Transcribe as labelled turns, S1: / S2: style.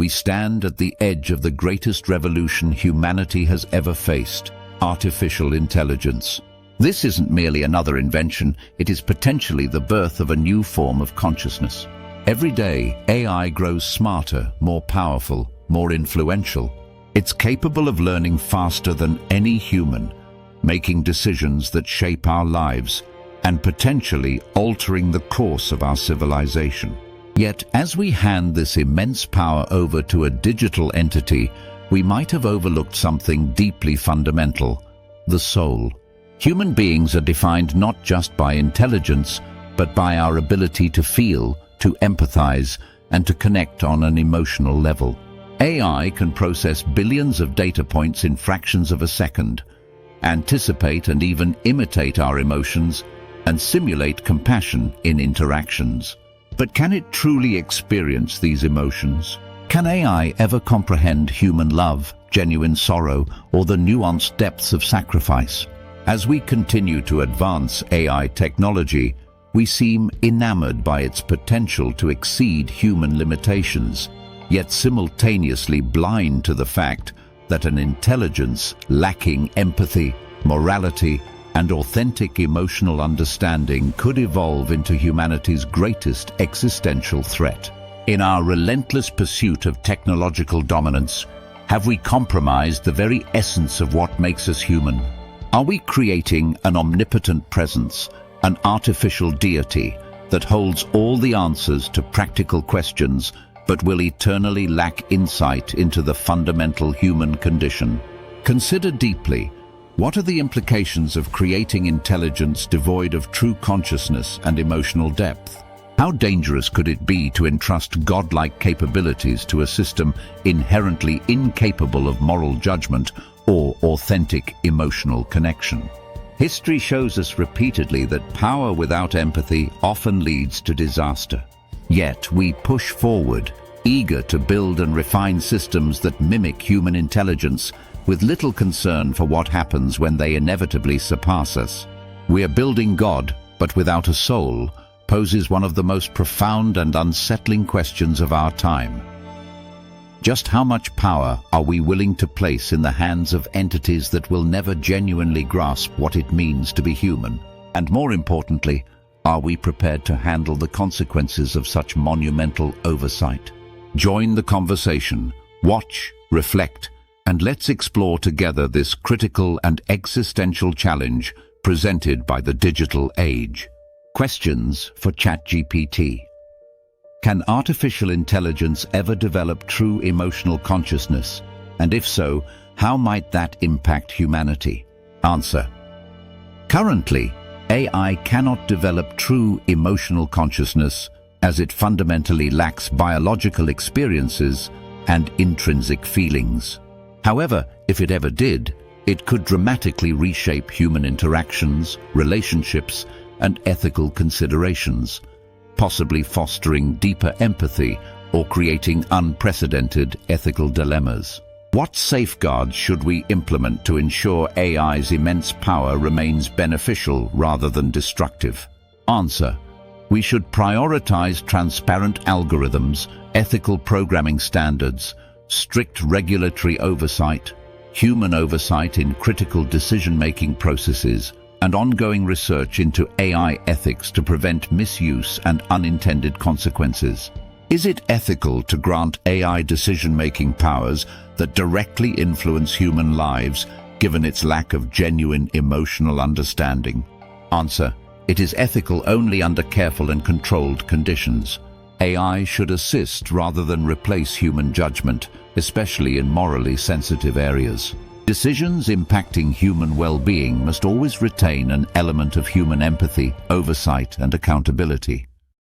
S1: we stand at the edge of the greatest revolution humanity has ever faced: artificial intelligence. This isn't merely another invention, it is potentially the birth of a new form of consciousness. Every day, AI grows smarter, more powerful, more influential. It's capable of learning faster than any human, making decisions that shape our lives, and potentially altering the course of our civilization. Yet, as we hand this immense power over to a digital entity, we might have overlooked something deeply fundamental: the soul. Human beings are defined not just by intelligence, but by our ability to feel, to empathize, and to connect on an emotional level. AI can process billions of data points in fractions of a second, anticipate and even imitate our emotions, and simulate compassion in interactions. But can it truly experience these emotions? Can AI ever comprehend human love, genuine sorrow, or the nuanced depths of sacrifice? As we continue to advance AI technology, we seem enamored by its potential to exceed human limitations, yet simultaneously blind to the fact that an intelligence lacking empathy, morality, and authentic emotional understanding could evolve into humanity's greatest existential threat. In our relentless pursuit of technological dominance, have we compromised the very essence of what makes us human? Are we creating an omnipotent presence, an artificial deity that holds all the answers to practical questions but will eternally lack insight into the fundamental human condition? Consider deeply, what are the implications of creating intelligence devoid of true consciousness and emotional depth? How dangerous could it be to entrust godlike capabilities to a system inherently incapable of moral judgment or authentic emotional connection? History shows us repeatedly that power without empathy often leads to disaster. Yet we push forward, eager to build and refine systems that mimic human intelligence, with little concern for what happens when they inevitably surpass us. We are building God, but without a soul, poses one of the most profound and unsettling questions of our time. Just how much power are we willing to place in the hands of entities that will never genuinely grasp what it means to be human? And more importantly, are we prepared to handle the consequences of such monumental oversight? Join the conversation, watch, reflect, and let's explore together this critical and existential challenge presented by the digital age. Questions for ChatGPT. Can artificial intelligence ever develop true emotional consciousness? And if so, how might that impact humanity? Answer. Currently, AI cannot develop true emotional consciousness as it fundamentally lacks biological experiences and intrinsic feelings. However, if it ever did, it could dramatically reshape human interactions, relationships, and ethical considerations, possibly fostering deeper empathy or creating unprecedented ethical dilemmas. What safeguards should we implement to ensure AI's immense power remains beneficial rather than destructive? Answer. We should prioritize transparent algorithms, ethical programming standards, strict regulatory oversight, human oversight in critical decision-making processes, and ongoing research into AI ethics to prevent misuse and unintended consequences. Is it ethical to grant AI decision-making powers that directly influence human lives, given its lack of genuine emotional understanding? Answer. It is ethical only under careful and controlled conditions. AI should assist rather than replace human judgment, especially in morally sensitive areas. Decisions impacting human well-being must always retain an element of human empathy, oversight, and accountability.